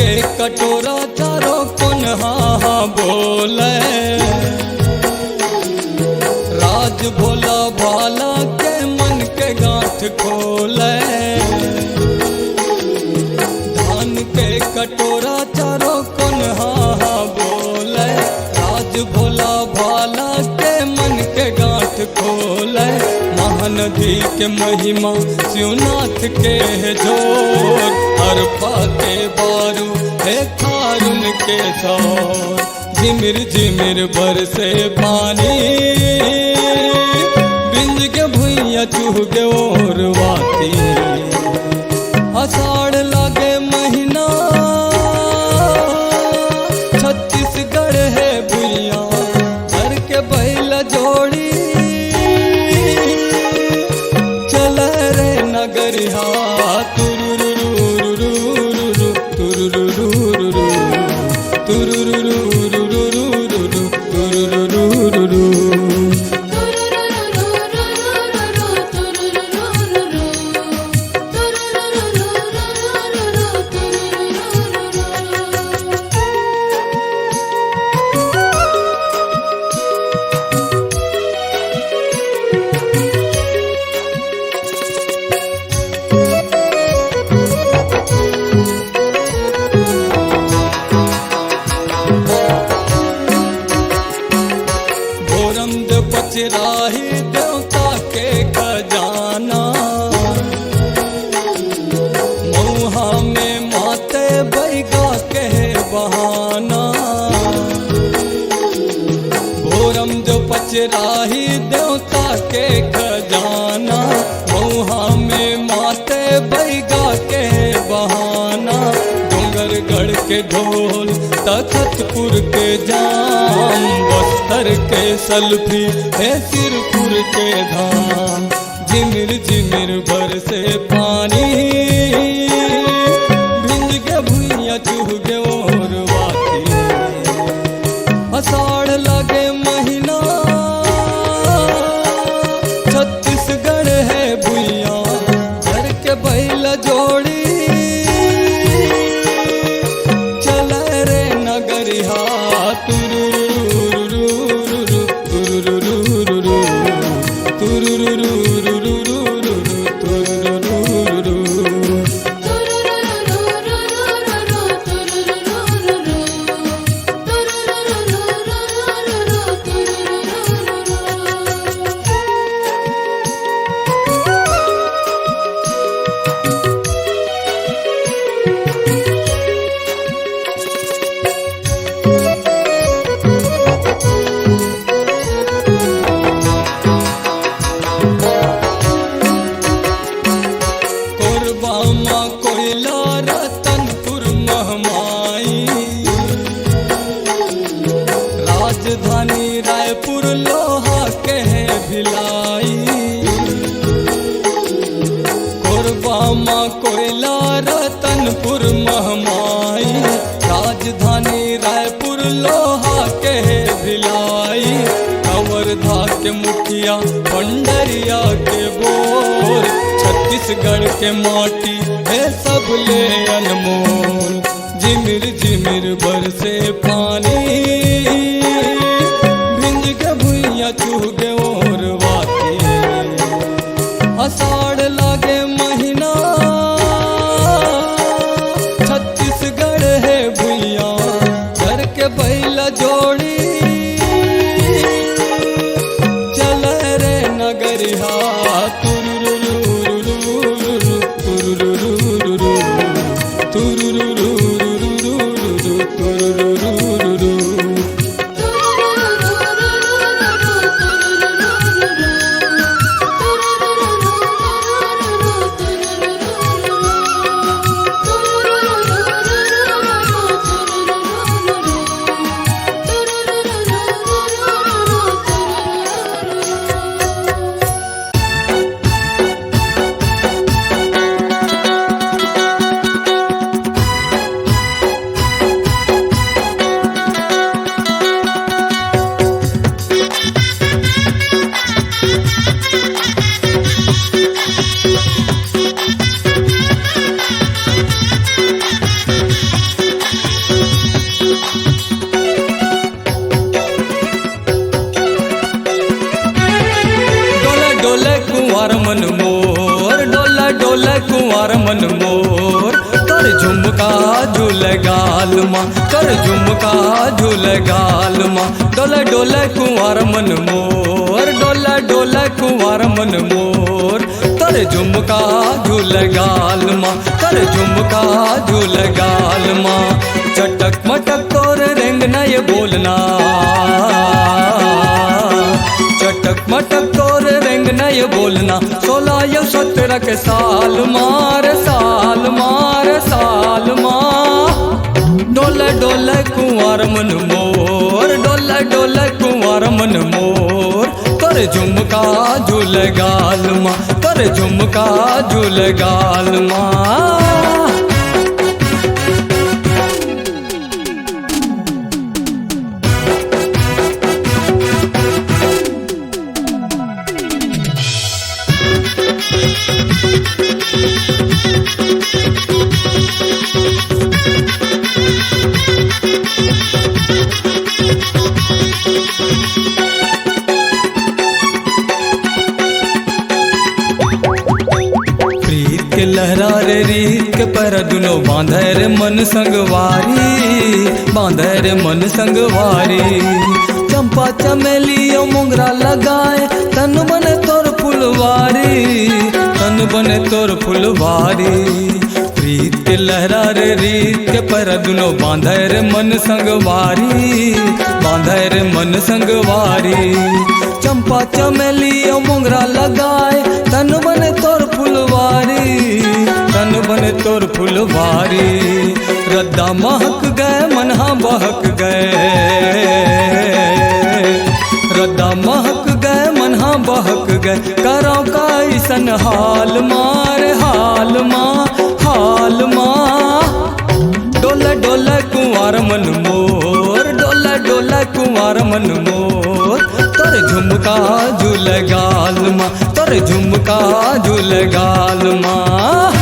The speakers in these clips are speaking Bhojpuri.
के कटोरा चारों कोन हाँ बोले। राज भोला भाला के मन के गांठ खोले। धान के कटोरा चारों कोन हाँ बोले। राज भोला भाला के मन के गांठ खोले। महानदी के महिमा शिवनाथ के है जोर। अरपा के बारू है खारुन के सौर। झिमिर झिमिर बरसे पानी बिंज के भुइया चूह के ओर वाती। आषाढ़ लागे महीना छत्तीसगढ़ है भुइया। घर के बैल जोड़ी चल रे नगरिया। तुरुरुरुरुरुरु तुरुरुरुरुरु तुरुरुरुरुरुरु तुरुरुरुरुरु। राही देवता के खजाना। मऊहा में माते बैगा के बहाना। भोरम जो पचराही देवता के खजाना। मऊहा में माते बैगा के बहाना। डोंगरगढ़ के ढोल तखतपुर के जाम। बस्तर के सल्फी है सिरपुर के धाम। झिमिर झिमिर बरसे पानी भिंज के भुइया चूह के ओर वाती। आषाढ़ लगे महीना छत्तीसगढ़ है भुइया। घर के बैल जोड़ी चल रे नगरिया। तुरुरुरुरुरु तुरुरुरुरुरु तुरुरुरुरुरुरु तुरुरुरुरुरु। राजधानी रायपुर लोहा के है भिलाई। कोरबा माँ कोयला रतनपुर महमाई। राजधानी रायपुर लोहा के है भिलाई। कवर्धा के मुखिया पंडरिया के बोल। छत्तीसगढ़ के माटी है सब ले अनमोल। झिमिर झिमिर बरसे पानी भिंज के भुइया चूह के ओर वाती। आषाढ़ लागे महीना छत्तीसगढ़ है भुइया। घर के बैल जोड़ी चल रे नगरिया। तुरुरुरुरुरु तुरुरुरुरुरु तुरुरुरुरुरु तुरुरुरुरुरु। झूले गाल माँ, कर झुमका झूले गाल माँ। डोले डोले कुंवर मन मोर, डोले डोले कुंवर मन मोर, कर झुमका झूले गाल माँ, कर झुमका झूले गाल माँ। चटक मटक तोर रेंग न ये बोलना, चटक मटक तोर रेंग न ये बोलना। 16 या 17 के साल मार साल मार साल माँ। डोले डोले कुंवर मन मोर, डोले डोले कुंवर मन मोर, कर झुमका झूले गाल माँ, कर झुमका झूले गाल माँ। के लहरा रे रीत के पर दुनो बांधे रे मन संगवारी, बांधे रे मन संगवारी। चंपा चमेली मोगरा लगाए, तन बने तोर फुलवारी, तन बने तोर फुलवारी। रीत के लहरा रे रीत के पर दुनो बांधे रे मन संगवारी, बांधे रे मन संगवारी। चंपा चमेली मोगरा लगाए, तन बने तोर फुलवारी, तन बने तोर फुलवारी। रद्दा महक गए मनहा बहक गए, रद्दा महक गए मनहा बहक गए। करो का ऐसन हाल मार हाल माँ, हाल माँ। डोले डोले कुंवर मन मोर, डोले डोले कुंवर मन मोर, तोर झुमका झूले गाल माँ, तोर झुमका झूले गाल माँ।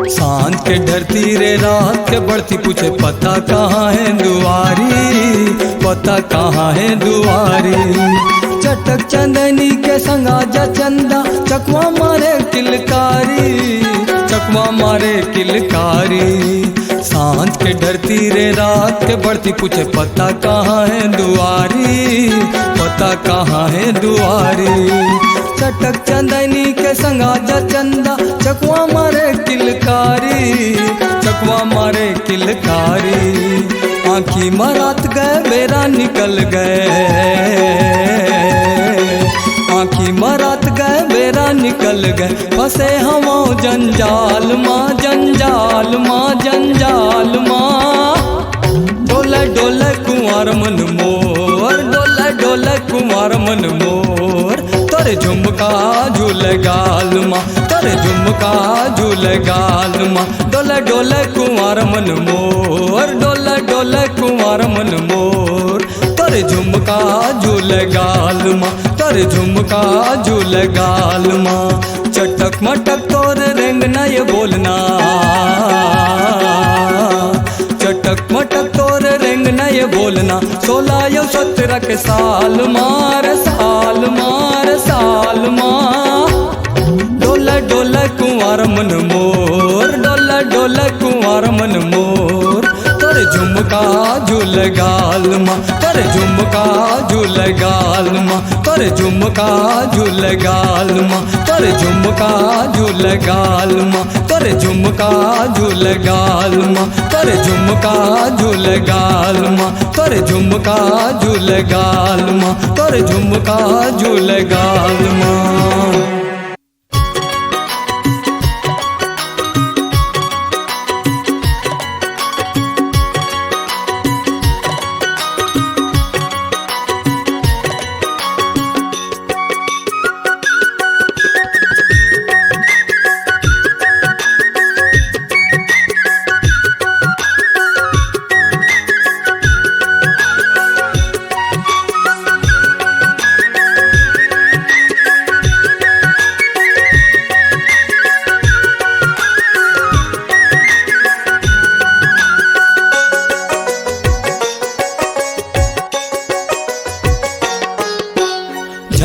सांझ के ढरती रे रात के बढ़ती, पूछे पता कहाँ है दुआरी, पता कहाँ है दुआरी। चटक चंदनी के संगा जा चंदा, चकवा मारे किलकारी, चकवा मारे किलकारी। सांझ के ढरती रे रात के बढ़ती, पूछे पता कहाँ है दुआरी, पता कहाँ है दुआरी। चटक चंदनी के संगा जा चंदा, चकवा मारे किलकारी, चकवा मारे किलकारी। आँखी मरात गए बेरा निकल गए, आँखी मरात गए बेरा निकल गए। फंसे हम जंजाल माँ, जंजाल माँ, जंजाल माँ। डोले डोले कुंवर मन मोर, डोले डोले कुंवर मन मोर, तोर झुमका झूले गाल माँ, तोर झुमका झूले गाल माँ। डोले डोले कुंवर मन मोर, डोले डोले कुंवर मन मोर, तोर झुमका झूले गाल माँ, तोर झुमका झूले गाल माँ। चटक मटक तोर रेंग न ये बोलना, चटक मटक तोर रेंग न ये बोलना। 16 या 17 के साल मार साल मार साल माँ। डोले डोले कुंवर मन मोर, डोले डोले कुंवर मन मोर, तोर झुमका झूले गाल माँ, तोर झुमका झूले गाल माँ, तोर झुमका झूले गाल माँ, तोर झुमका झूले गाल माँ, तोर झुमका झूले गाल माँ, तोर झुमका झूले गाल माँ, तोर झुमका झूले गाल माँ, तोर झुमका झूले गाल माँ।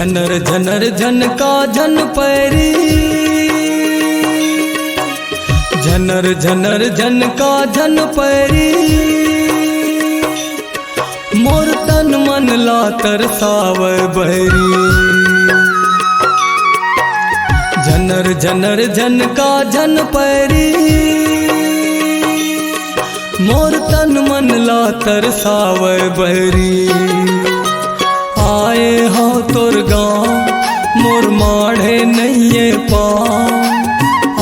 झनर झनर झनका झन पैरी, झनर झनर झनका झन पैरी, मोर तन मन ला तरसावे बहरी। झनर झनर झनका झन पैरी, मोर तन मन ला तरसावे बहरी। आए हो तोर गाँव मोर माढ़े नैये पाँव,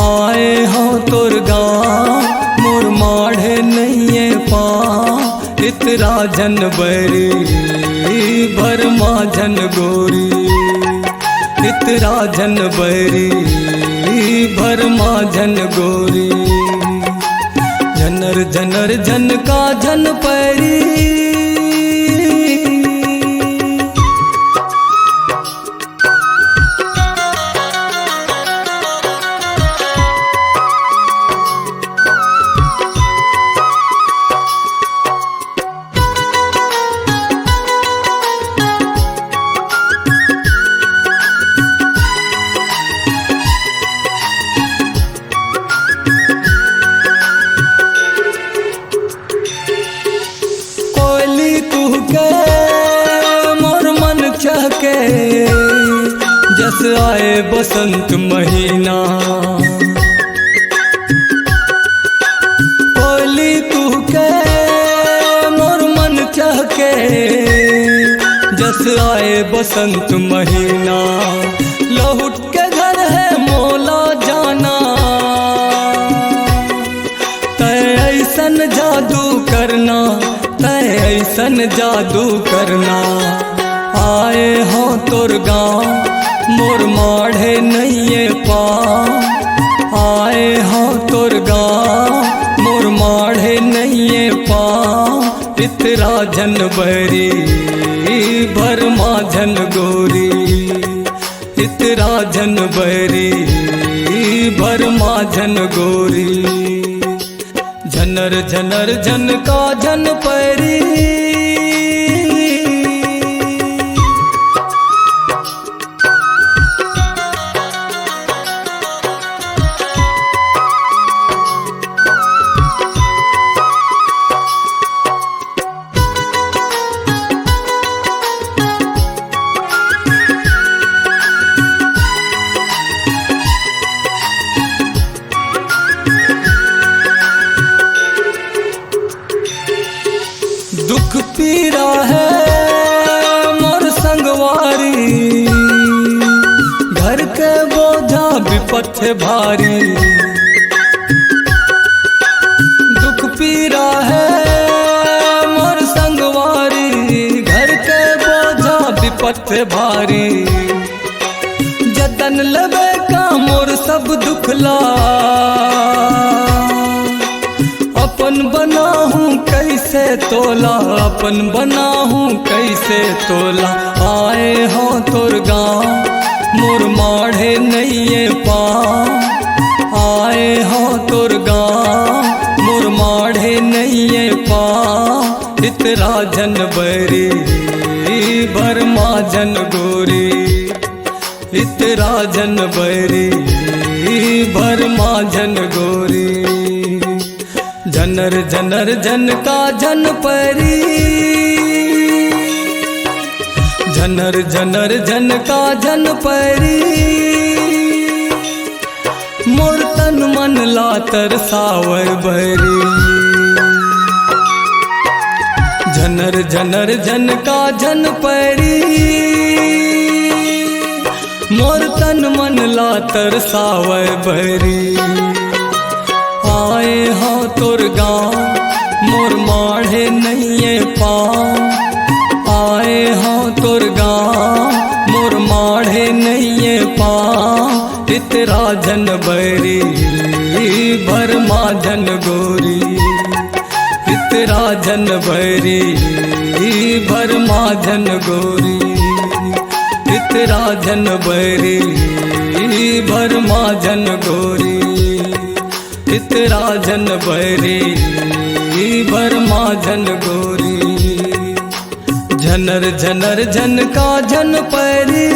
आए हो तोर गाँव मोर माढ़े नैये पाँव। इतरा जन बरी भरमा जन गोरी, इतरा जन बरी भरमा जन गोरी। झनर झनर झनका झन पैरी, मोर मन चहके जस आए बसंत महीना। कोयली तू के मोर मन चहके जस आए बसंत महीना। लहुट के घर है मोला जाना, तय ऐसन जादू करना, तय ऐसन जादू करना। आए हो तोर गाँव मोर माढ़े नैये पाँव, आए हो तोर गाँव मोर माढ़े नैये पाँव। इतरा जन बरी भरमा जन गोरी, इतरा जन बरी भरमा जन गोरी। झनर झनर झनका झन पैरी, दुख पीरा है मोर संगवारी, घर के बोझा विपथ भारी। दुख पीरा है मोर संगवारी, घर के बोझा विपथ भारी। जतन लबे का मोर सब दुखला, अपन बनाहूँ कैसे तोला, अपन बनाहूँ कैसे तोला। आए हो तोर गाँव मोर माढ़े नैये पाँव, आए हो तोर गाँव मोर माढ़े नैये पाँव। इतरा जन बरी भरमा जन गोरी, इतरा जन बरी भरमा जन गोरी। झनर झनर झनका झन पैरी, झनर झनर झनका झन पैरी, मोर तन मन ला तरसावर बहरी। झनर झनर झनका झन पैरी, मोर तन मन ला तरसावर बहरी। आए हो तोर गाँव मोर माढ़े नैये पाँव, आए हो तोर गाँव मोर माढ़े नैये पाँव। इतरा जन बरी भरमा जन गोरी, इतरा जन बरी भरमा जन गोरी। इतरा जन बरी भरमा जन गोरी, इतरा जन बरी भरमा जन गोरी। झनर झनर झनका झन पैरी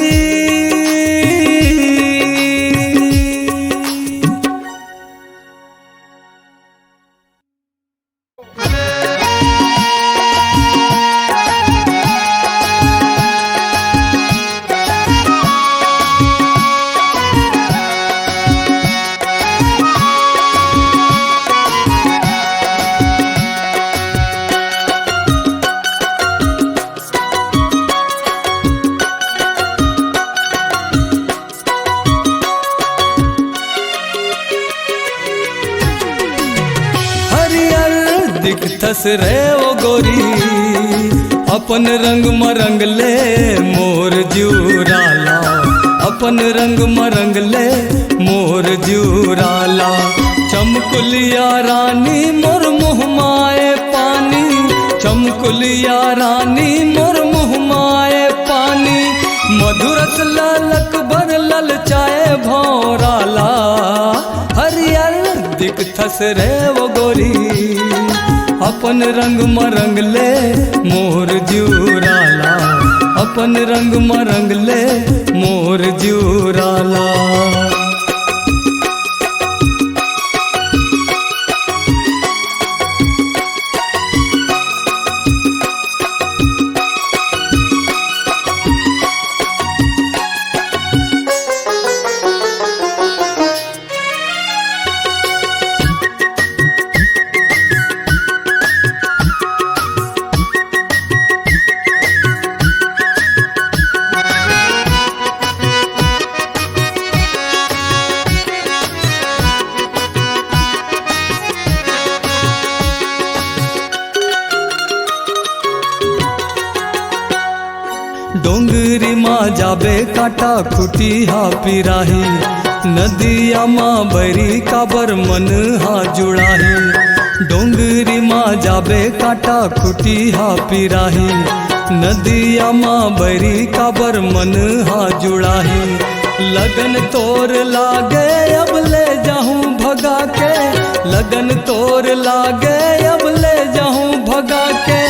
दिखथस रे ओ गोरी अपन रंग मरंग ले मोर जूराला अपन रंग मरंग ले मोर जूराला चमकुलिया रानी मोर मुँह माए पानी चमकुलिया रानी मोर मुँह माए पानी मधुरस ललक बर ललचाए भौराला हरियर दिखथस रे ओ गोरी अपन रंग मरंग ले मोर जूराला अपन रंग मरंग ले मोर जूराला डोंगरी माँ जाबे काटा खुटी हा पिराही नदिया माँ बरी काबर मन हा जुड़ाही डोंगरी माँ जाबे काटा खुटी हा पिराही नदिया माँ बरी काबर मन हा जुड़ाही लगन तोर लागे अब ले जाऊं भगा के लगन तोर लागे अब ले जाऊं भगा के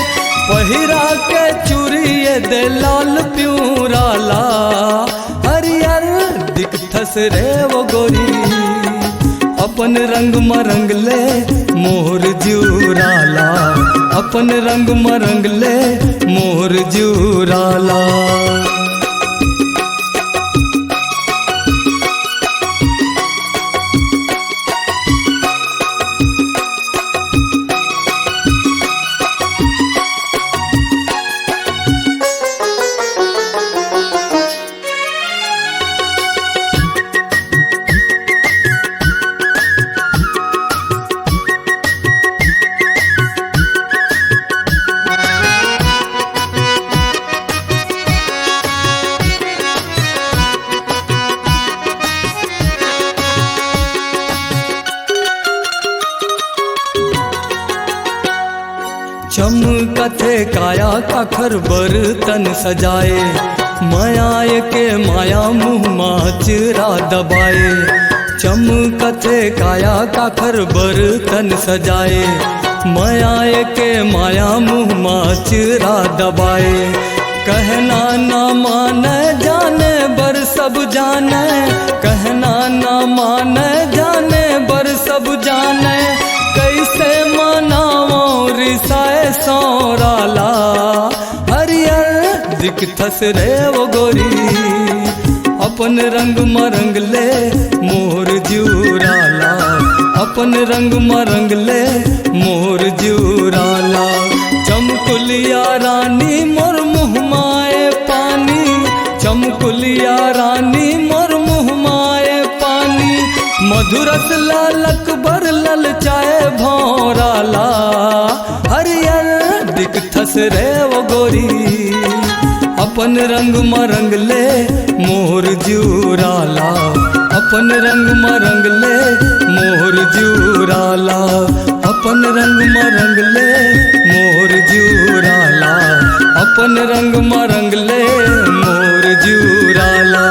पहिरा के चूड़िए दे लाल प्यूराला हरियर दिखथस रे वो गोरी अपन रंग मरंग ले मोर जूराला अपन रंग मरंग ले मोर जूराला चमकथे काया काखर बर्तन सजाए माया के माया मुँह माचरा दबाए चमकथे काया काखर बर्तन सजाए माया के माया मुँह माचरा दबाए कहना ना माने जाने बर सब जाने कहना ना माने जाने बर सब जाने कैसे मनावो रिसाए सौराला हरियर दिखथस रे वो गोरी अपन रंग मरंग ले मोर जूराला अपन रंग मरंग ले मोर जूराला चमकुलिया रानी मोर मुँह माए पानी चमकुलिया रानी मोर मुँह माए पानी मधुरस लालक बर ललचाए भौराला हरियर दिखथस रे वो गोरी अपन रंग मरंग ले मोर जूराला अपन रंग मरंग ले मोर जूराला अपन रंग मरंग ले मोर जूराला अपन रंग मरंग ले मोर जूराला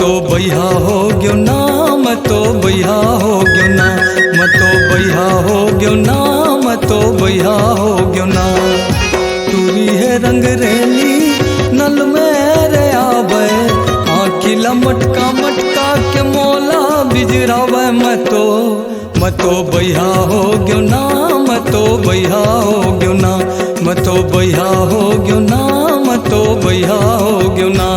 मतो बैहा हो गयो ना, मतो बैहा हो गयो ना, मतो बैहा हो गयो ना, मतो बैहा हो गयो ना। टूरी है रंग रेली नल में रे आवे, आखिला मटका मटका के मोला बिजरावे। मतो बैहा हो गयो ना, मतो बैहा हो गयो ना, मतो बैहा हो गयो ना, मतो बैहा हो गयो ना।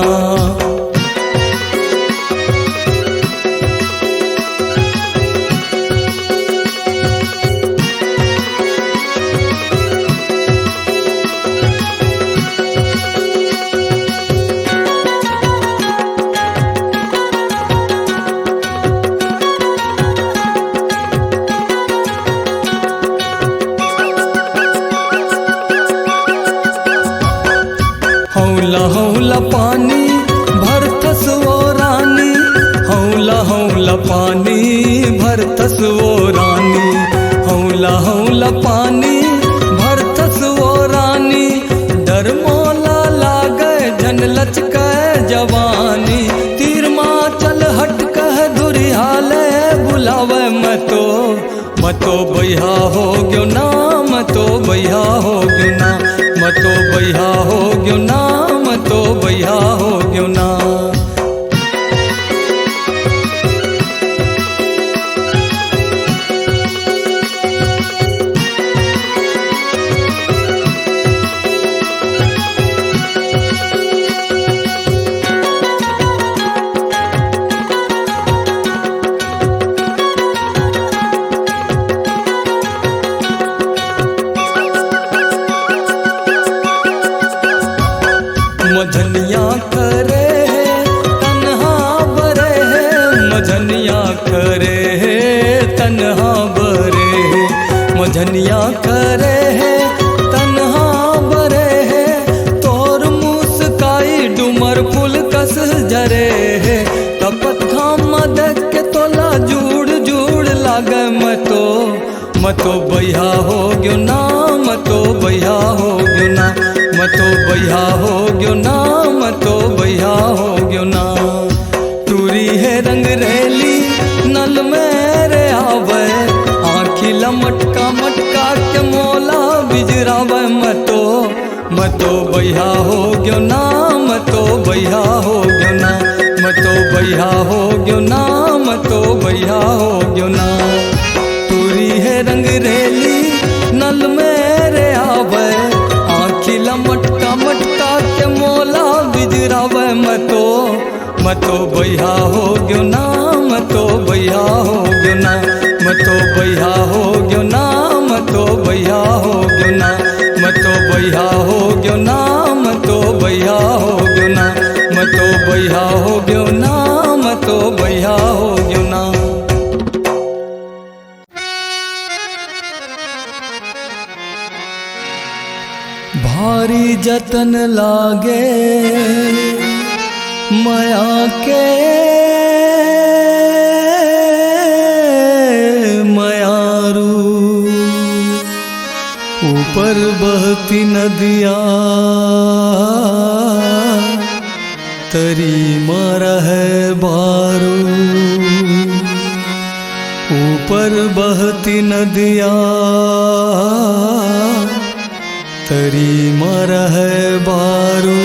हौला हौला पानी भरथस वो रानी, हौला हौला पानी भरथस वो रानी, हौला हौला पानी भरथस वो रानी। डर मोला लागे जन लचके जवानी, तीर माँ चल हटके दुरिहाले बुलावे। मतो बैहा हो गयो ना, मतो बैहा हो गयो ना, मतो बैहा हो गयो ना, मतो बैहा हो गयो ना। मझनिया करे है तन्हा बरे है, मझनिया करे है तन्हा बरे है, मझनिया करे है तन्हा बरे है। तोर मुस्काई डुमर फूल कस जरे है, तपत घाम देख के तोला जुड़ जुड़ लागे। मतो बैहा हो गयो ना, मतो बैहा हो गयो ना, मतो बैहा हो गयो ना, मतो बैहा हो गयो ना। टूरी है रंग रेली नल में रे आवे, आखिला मटका मटका के मोला बिजरावे। मतो बैहा हो गयो ना, मतो बैहा हो गयो ना, मतो बैहा हो गयो ना, मतो बैहा हो गयो ना। टूरी है रंग रेली नल में रे आवे, आखिला मटका मटका के मोला बिजरावे। मतो बैहा हो गयो ना, मतो बैहा हो गयो ना, मतो बैहा हो गयो ना, मतो बैहा हो गयो ना, मतो बैहा हो गयो ना, मतो बैहा हो गयो ना, मतो बैहा हो गयो ना, मतो बैहा हो गयो ना। भारी जतन लागे माया के मायारू, ऊपर बहती नदिया तरी मारा है बारू, ऊपर बहती नदिया तरी मारा है बारू।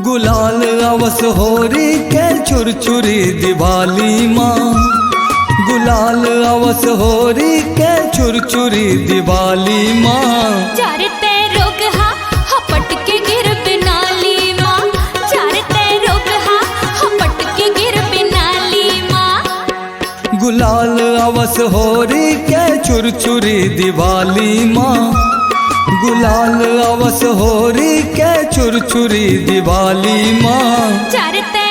गुलाल अवस होरी के छुरछुरी दिवाली माँ, गुलाल अवस होरी के छुरछुरी दिवाली माँ। चारते रोग हा हपट के गिर बिनाली माँ, चारते रोग हा हपट के गिर बिनाली माँ। गुलाल अवस होरी के छुरछुरी दिवाली माँ, गुलाल अवस होरी के छुरछुरी दिवाली माँ। चारते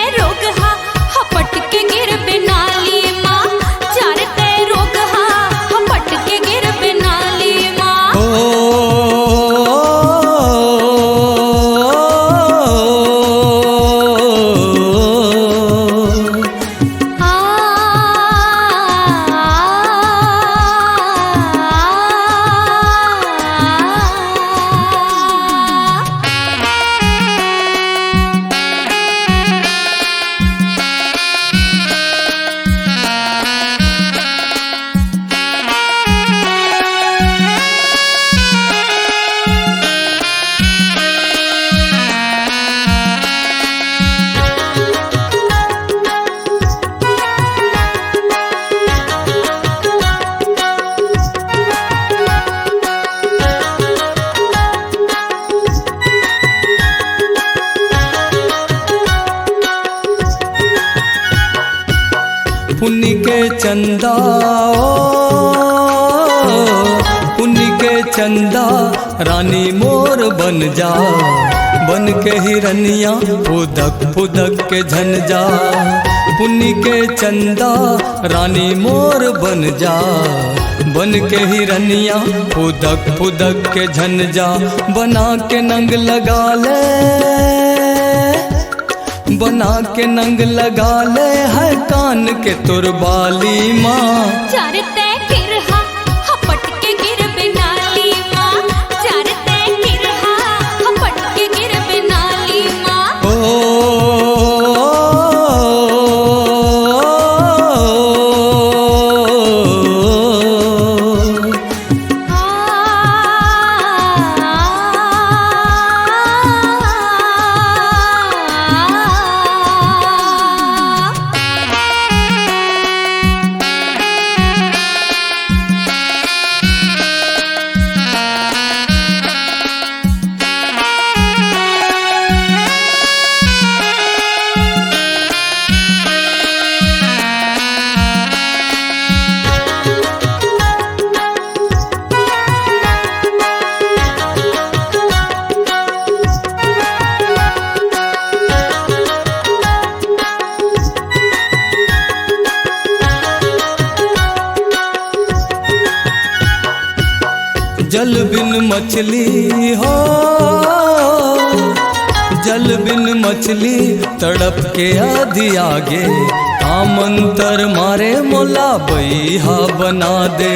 के चंदा पुन्नी के चंदा रानी मोर बन जा, बन के हिरनिया फुदक फुदक के झंझा। पुन्नी के चंदा रानी मोर बन जा, बन के हिरनिया फुदक फुदक के झंझा। बना के नंग लगा ले, बना के नंग लगा ले है कान के तुरबाली माँ। चारते किरहा हपट के गिर बिनाली माँ, चारते किरहा हपट के गिर बिनाली माँ। जल बिन मछली हो, जल बिन मछली तड़प के आधी आगे। कामंतर मारे मोला बैहा बना दे।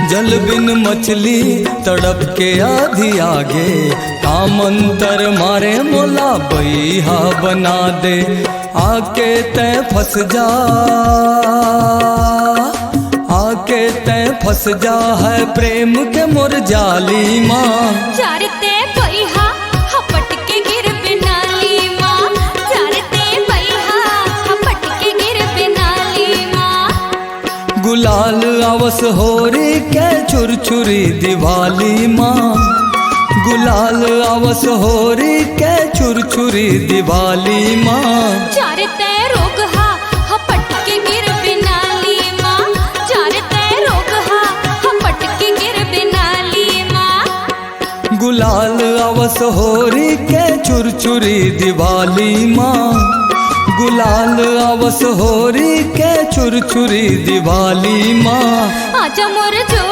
जल बिन मछली तड़प के आधी आगे, कामंतर मारे मोला बैहा बना दे। आके तय फंस जा, आके तय फंस जा है प्रेम के मोर जाली माँ। चारते बैहा हपट के गिर बिनाली माँ, चारते बैहा हपट के गिर बिनाली माँ। गुलाल आवस होरी के छुरछुरी दिवाली माँ, गुलाल आवस होरी के छुरछुरी दिवाली माँ। चारते रोगहा हपट के गिर बिनाली माँ, चारते रोगहा हपट के गिर बिनाली माँ। गुलाल आवस होरी के छुरछुरी दिवाली माँ, गुलाल आवस होरी के छुरछुरी दिवाली माँ। आजा मोर जो